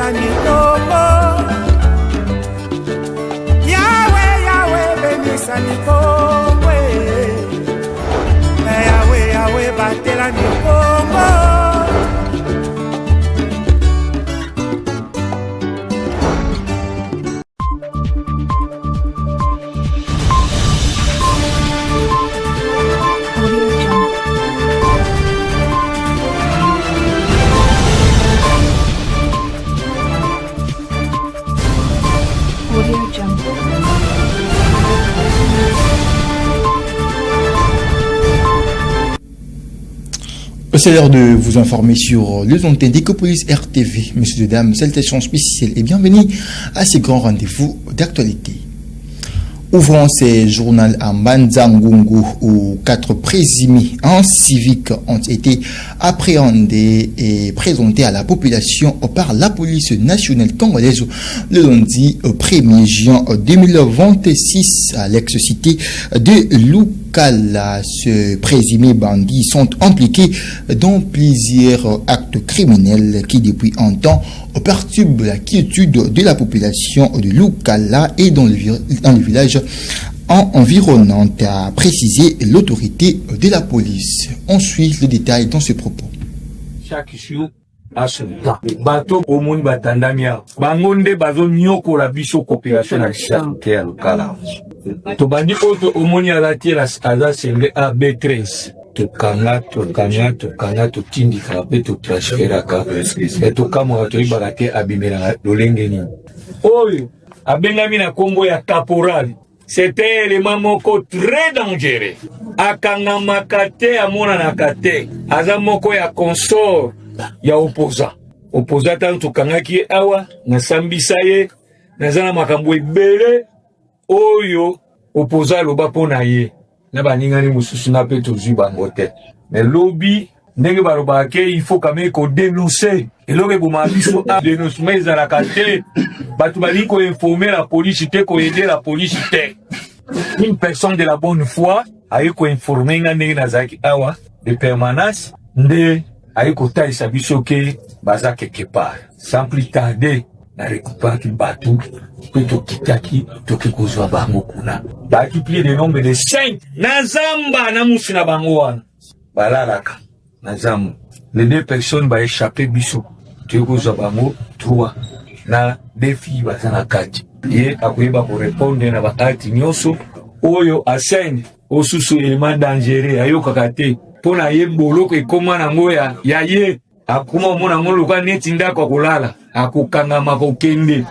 Batelani Congo. Yahweh, Yahweh, bénissani Congo. Yahweh, Yahweh, Batelani Congo. C'est l'heure de vous informer sur les antennes d'Ecopolis RTV. Messieurs et dames, salutations spéciales et bienvenue à ces grands rendez-vous d'actualité. Ouvrons ces journaux à Manzangungu où 4 présumés en civique ont été appréhendés et présentés à la population par la police nationale congolaise le lundi 1er juin 2026 à l'ex-cité de Lukala. Ces présumés bandits sont impliqués dans plusieurs actes criminels qui depuis un temps perturbent la quiétude de la population de Lukala et dans le village environnant, a précisé l'autorité de la police. On suit le détail dans ce propos. Chaque jour, à ce temps, bateau au monde batandamia, bangonde bazo nyoko la biso coopération à chaque Lukala. To bandi auto au monde à la tierra aza senge a B13. To kanga, to tindi kabe, to transfera ka. Et to kamo to ibarate abimera lolengeni. Oyo, abengami na kombo ya caporal. C'était un élément moko très dangereux. Akanga makate amona nakate. Aza moko ya consort ya opposant. Opposant tanto kangaki awa na sambisa ye nazana makambo ebele oyo opposant loba pona ye. Na baningani mususu na pe tozui bango te. Mais lobby ndenge barobake il faut quand même qu'on dénoncer. Et lobe boma biso a dénoncer mais la kate. Batu bali ko informer la police te ko aider la police te. Une personne de la bonne foi a eu ko informer ngane nazaki awa de permanence nde a eu ko taisa biso ke baza quelque part. Sans plus tarder na récupérer ki batu to kitaki to ke kozwa bango kuna. Ba multiplier le nombre de 5 nazamba na musina bango wana. Balalaka nazam. Les 2 personnes ba échapper biso. To kozwa bango 3 na défi bazana kati. Ye akoyeba ko répondre na bakati nyoso oyo asende osusu élément dangereux ayoka kate pona ye boloko ekoma na ngoya ya ye akuma mona ngolo kwa neti ndako kulala akukanga makokende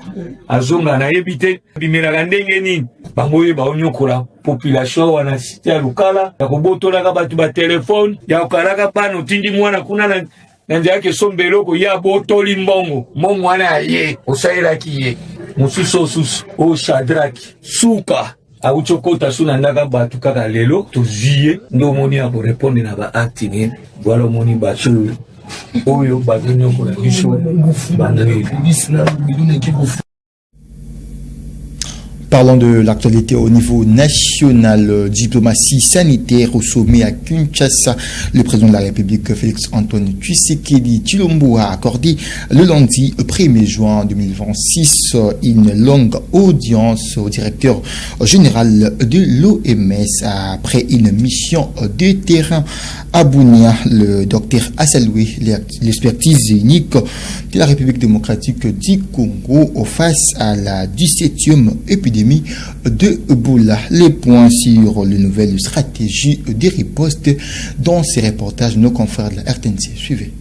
azonga na yebite bimera ndenge nini bangoye baonyokola population wana cité ya Lukala ya kobotola ka batu ba téléphone ya okalaka pano tindi mwana kuna na nanje yake sombeloko ya botoli mbongo mwana ye osaira kiye mususu o Shadraki suka auchokota suna ndaka batu kaka lelo toziye ndo moni abo répondre na ba acte ni voilà moni bachu oyo bagunyo ko biso bandari. Parlons de l'actualité au niveau national. Diplomatie sanitaire au sommet à Kinshasa. Le président de la République, Félix-Antoine Tshisekedi Tshilombo, a accordé le lundi 1er juin 2026 une longue audience au directeur général de l'OMS après une mission de terrain à Bunia. Le docteur Assaloué, l'expertise unique de la République démocratique du Congo face à la 17e épidémie de Ebola. Les points sur les nouvelles stratégies de riposte dans ces reportages, nos confrères de la RTNC. Suivez.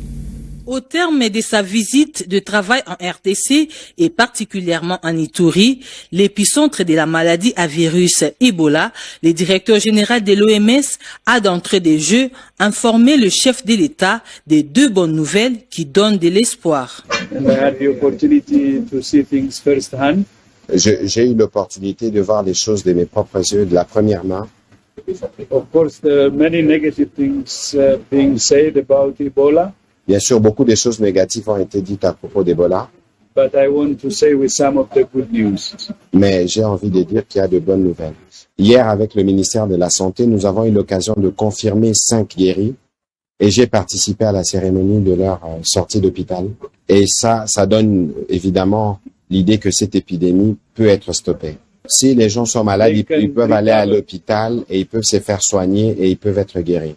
Au terme de sa visite de travail en RDC et particulièrement en Ituri, l'épicentre de la maladie à virus Ebola, le directeur général de l'OMS a d'entrée de jeu informé le chef de l'État des 2 bonnes nouvelles qui donnent de l'espoir. J'ai eu l'opportunité de voir les choses de mes propres yeux de la première main. Of course, there are many negative things being said about Ebola. Bien sûr, beaucoup de choses négatives ont été dites à propos d'Ebola. But I want to say with some of the good news. Mais j'ai envie de dire qu'il y a de bonnes nouvelles. Hier, avec le ministère de la Santé, nous avons eu l'occasion de confirmer 5 guéris. Et j'ai participé à la cérémonie de leur sortie d'hôpital. Et ça donne évidemment l'idée que cette épidémie peut être stoppée. Si les gens sont malades, ils peuvent aller à l'hôpital et ils peuvent se faire soigner et ils peuvent être guéris.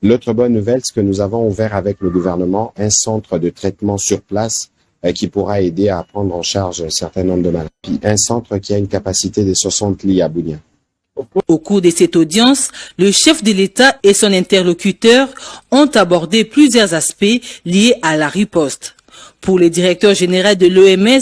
L'autre bonne nouvelle, c'est que nous avons ouvert avec le gouvernement un centre de traitement sur place qui pourra aider à prendre en charge un certain nombre de malades. Puis un centre qui a une capacité de 60 lits à Bunia. Au cours de cette audience, le chef de l'État et son interlocuteur ont abordé plusieurs aspects liés à la riposte. Pour le directeur général de l'OMS,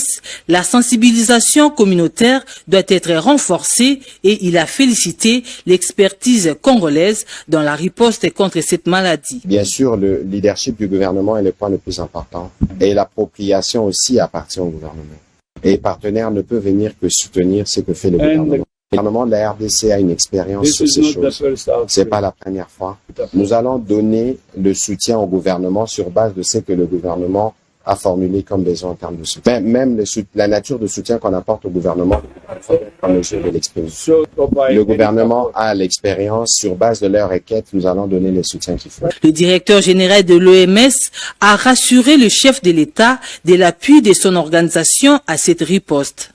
la sensibilisation communautaire doit être renforcée et il a félicité l'expertise congolaise dans la riposte contre cette maladie. Bien sûr, le leadership du gouvernement est le point le plus important et l'appropriation aussi appartient au gouvernement. Et les partenaires ne peuvent venir que soutenir ce que fait le gouvernement. Le gouvernement de la RDC a une expérience sur ces choses. C'est pas la première fois. Nous allons donner le soutien au gouvernement sur base de ce que le gouvernement a formulé comme besoin en termes de soutien. Même la nature de soutien qu'on apporte au gouvernement, il faut être en mesure de l'exprimer. Le gouvernement a l'expérience, sur base de leurs requêtes, nous allons donner le soutien qu'il faut. Le directeur général de l'OMS a rassuré le chef de l'État de l'appui de son organisation à cette riposte.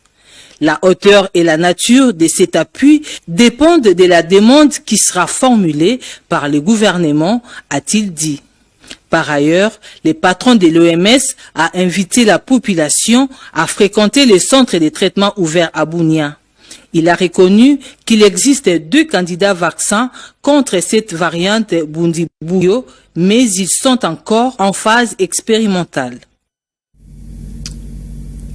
La hauteur et la nature de cet appui dépendent de la demande qui sera formulée par le gouvernement, a-t-il dit. Par ailleurs, le patron de l'OMS a invité la population à fréquenter les centres de traitement ouverts à Bunia. Il a reconnu qu'il existe 2 candidats vaccins contre cette variante Bundibugyo, mais ils sont encore en phase expérimentale.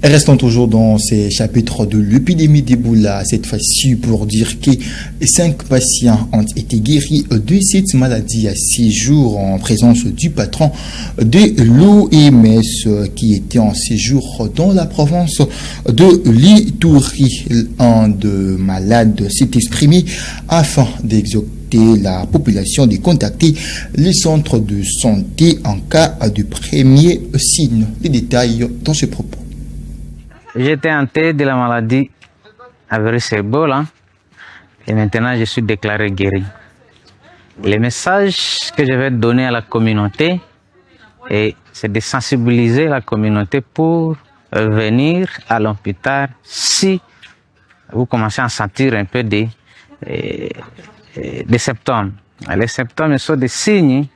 Restons toujours dans ces chapitres de l'épidémie d'Ebola, cette fois-ci pour dire que 5 patients ont été guéris de cette maladie à 6 jours en présence du patron de l'OMS qui était en séjour dans la province de l'Ituri. Un de malades s'est exprimé afin d'exhorter la population de contacter les centres de santé en cas de premier signe. Les détails dans ce propos. J'étais en tête de la maladie à virus Ebola et maintenant je suis déclaré guéri. Le message que je vais donner à la communauté, c'est de sensibiliser la communauté pour venir à l'hôpital si vous commencez à sentir un peu des symptômes. Les symptômes sont des signes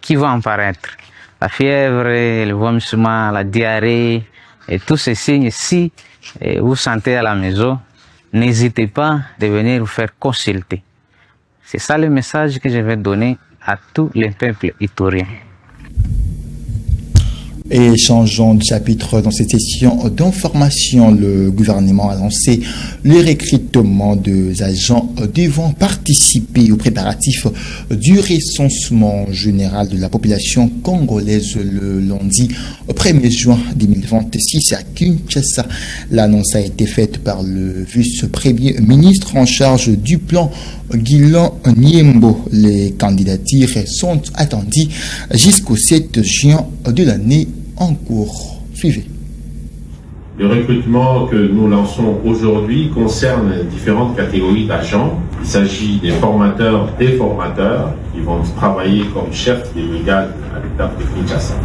qui vont apparaître. La fièvre, le vomissement, la diarrhée, et tous ces signes, si vous sentez à la maison, n'hésitez pas de venir vous faire consulter. C'est ça le message que je vais donner à tous les peuples itoriens. Et changeons de chapitre dans cette session d'information. Le gouvernement a lancé le recrutement des agents devant participer aux préparatifs du recensement général de la population congolaise le lundi 1er juin 2026 à Kinshasa. L'annonce a été faite par le vice-premier ministre en charge du plan, Guilan Niembo. Les candidatures sont attendues jusqu'au 7 juin de l'année en cours. Suivez. Le recrutement que nous lançons aujourd'hui concerne différentes catégories d'agents. Il s'agit des formateurs, des formateurs qui vont travailler comme chefs des brigades à l'étape de Kinshasa.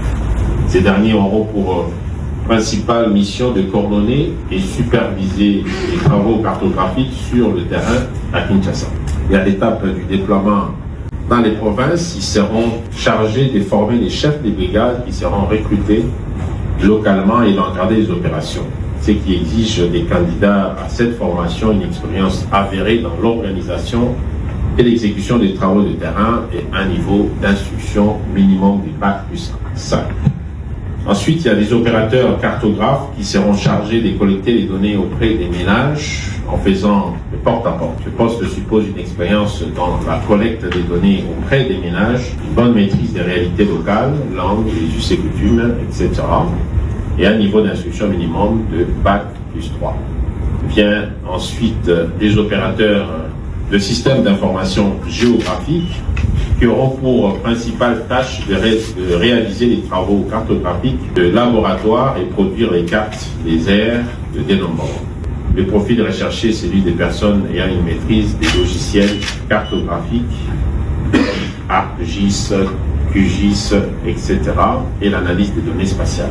Ces derniers auront pour principale mission de coordonner et superviser les travaux cartographiques sur le terrain à Kinshasa. Et à l'étape du déploiement dans les provinces, ils seront chargés de former les chefs des brigades qui seront recrutés localement et d'encadrer les opérations. Ce qui exige des candidats à cette formation une expérience avérée dans l'organisation et l'exécution des travaux de terrain et un niveau d'instruction minimum du Bac plus 5. Ensuite, il y a des opérateurs cartographes qui seront chargés de collecter les données auprès des ménages en faisant le porte-à-porte. Ce poste suppose une expérience dans la collecte des données auprès des ménages, une bonne maîtrise des réalités locales, langues, les us et coutumes, etc. et un niveau d'instruction minimum de Bac plus 3. Vient ensuite des opérateurs de systèmes d'information géographique qui auront pour principale tâche de réaliser les travaux cartographiques de laboratoire et produire les cartes des aires de dénombrement. Le profil recherché, c'est celui des personnes ayant une maîtrise des logiciels cartographiques, ArcGIS, QGIS, etc. et l'analyse des données spatiales.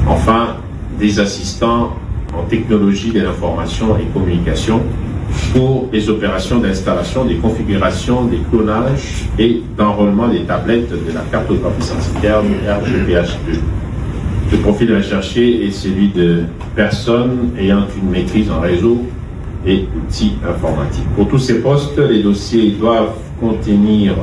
Enfin, des assistants en technologie de l'information et communication pour les opérations d'installation, des configurations, des clonages et d'enrôlement des tablettes de la cartographie censitaire RGPH2. Le profil recherché est celui de personnes ayant une maîtrise en réseau et outils informatiques. Pour tous ces postes, les dossiers doivent contenir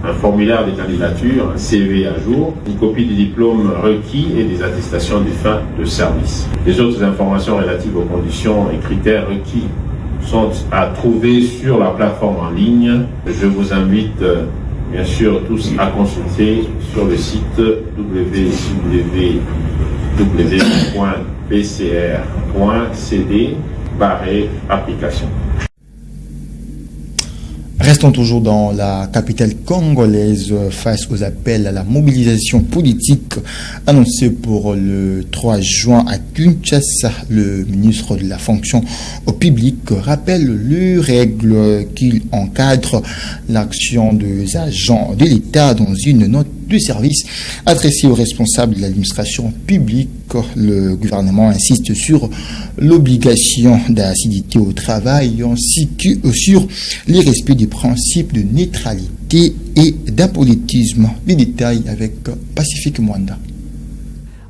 un formulaire de candidature, un CV à jour, une copie des diplômes requis et des attestations de fin de service. Les autres informations relatives aux conditions et critères requis sont à trouver sur la plateforme en ligne. Je vous invite bien sûr tous à consulter sur le site www.pcr.cd/application. Restons toujours dans la capitale congolaise face aux appels à la mobilisation politique annoncés pour le 3 juin à Kinshasa. Le ministre de la fonction publique rappelle les règles qui encadrent l'action des agents de l'État dans une note de service adressée aux responsables de l'administration publique. Le gouvernement insiste sur l'obligation d'assiduité au travail ainsi que sur le respect des principes de neutralité et d'apolitisme. Les détails avec Pacifique Mwanda.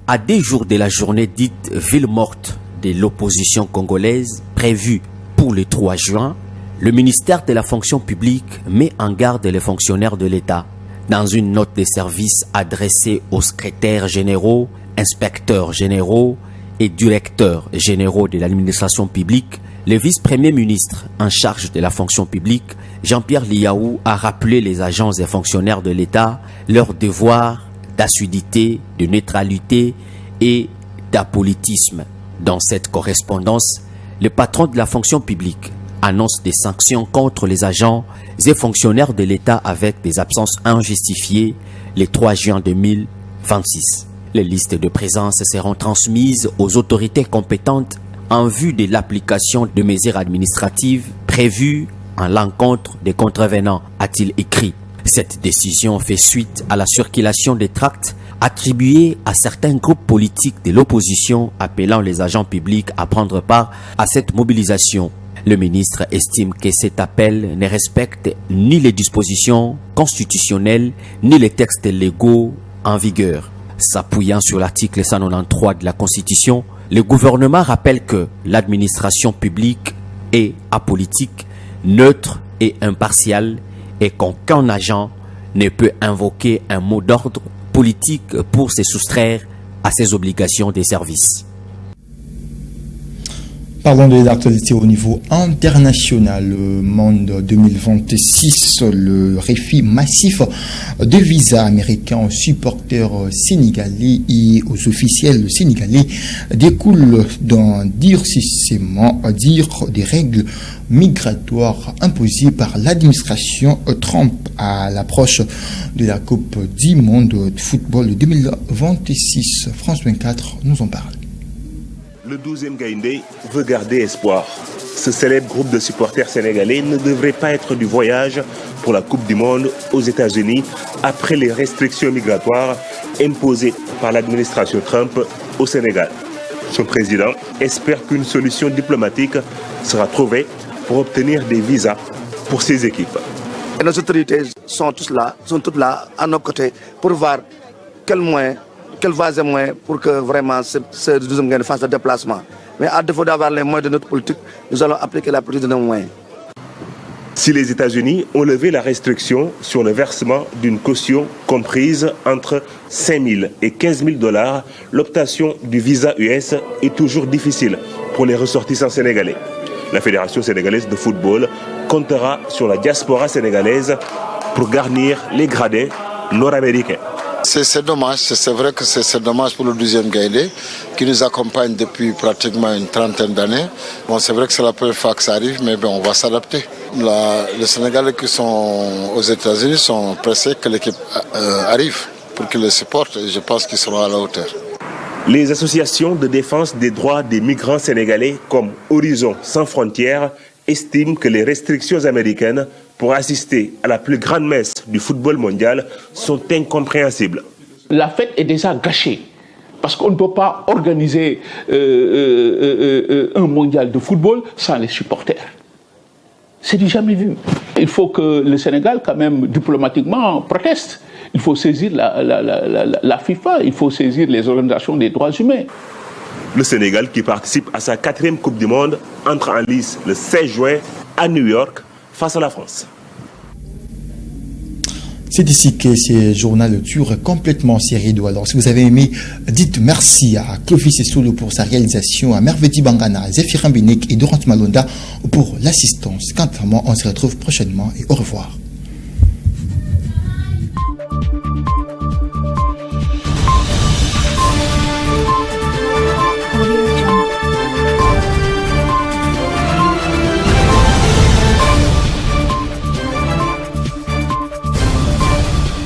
À 2 jours de la journée dite ville morte de l'opposition congolaise prévue pour le 3 juin, le ministère de la fonction publique met en garde les fonctionnaires de l'État. Dans une note de service adressée aux secrétaires généraux, inspecteurs généraux et directeurs généraux de l'administration publique, le vice-premier ministre en charge de la fonction publique, Jean-Pierre Liaou, a rappelé les agents et fonctionnaires de l'État leur devoir d'assiduité, de neutralité et d'apolitisme. Dans cette correspondance, le patron de la fonction publique annonce des sanctions contre les agents et fonctionnaires de l'État avec des absences injustifiées le 3 juin 2026. Les listes de présence seront transmises aux autorités compétentes en vue de l'application de mesures administratives prévues en l'encontre des contrevenants, a-t-il écrit. Cette décision fait suite à la circulation des tracts attribués à certains groupes politiques de l'opposition appelant les agents publics à prendre part à cette mobilisation. Le ministre estime que cet appel ne respecte ni les dispositions constitutionnelles ni les textes légaux en vigueur. S'appuyant sur l'article 193 de la Constitution, le gouvernement rappelle que l'administration publique est apolitique, neutre et impartiale et qu'aucun agent ne peut invoquer un mot d'ordre politique pour se soustraire à ses obligations de service. Parlons de l'actualité au niveau international. Le monde 2026, le refus massif de visas américains aux supporters sénégalais et aux officiels sénégalais découle d'un durcissement des règles migratoires imposées par l'administration Trump à l'approche de la Coupe du Monde de football 2026. France 24 nous en parle. Le 12e Gaïndé veut garder espoir. Ce célèbre groupe de supporters sénégalais ne devrait pas être du voyage pour la Coupe du Monde aux États-Unis après les restrictions migratoires imposées par l'administration Trump au Sénégal. Son président espère qu'une solution diplomatique sera trouvée pour obtenir des visas pour ses équipes. Et nos autorités sont toutes là à nos côtés pour voir quels voies et moyens pour que vraiment ce 12e Gaïndé fasse le déplacement. Mais à défaut d'avoir les moyens de notre politique, nous allons appliquer la politique de nos moyens. Si les États-Unis ont levé la restriction sur le versement d'une caution comprise entre 5 000 et 15 000 $, l'obtention du visa US est toujours difficile pour les ressortissants sénégalais. La Fédération sénégalaise de football comptera sur la diaspora sénégalaise pour garnir les gradins nord-américains. C'est dommage, c'est vrai que c'est dommage pour le 12e Gaïndé qui nous accompagne depuis pratiquement une trentaine d'années. Bon, c'est vrai que c'est la première fois que ça arrive, mais bon, on va s'adapter. Les Sénégalais qui sont aux États-Unis sont pressés que l'équipe arrive pour qu'ils les supportent et je pense qu'ils seront à la hauteur. Les associations de défense des droits des migrants sénégalais comme Horizon Sans Frontières estiment que les restrictions américaines pour assister à la plus grande messe du football mondial sont incompréhensibles. La fête est déjà gâchée. Parce qu'on ne peut pas organiser un mondial de football sans les supporters. C'est du jamais vu. Il faut que le Sénégal, quand même, diplomatiquement, proteste. Il faut saisir la FIFA, il faut saisir les organisations des droits humains. Le Sénégal, qui participe à sa 4e Coupe du Monde, entre en lice le 16 juin à New York face à la France. C'est ici que ce journal dure complètement série. Alors, si vous avez aimé, dites merci à Clovis Solo pour sa réalisation, à Mervedi Bangana, Zéphirin Binek et Dorant Malonda pour l'assistance. Quant à moi, on se retrouve prochainement et au revoir.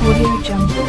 Audio Jungle.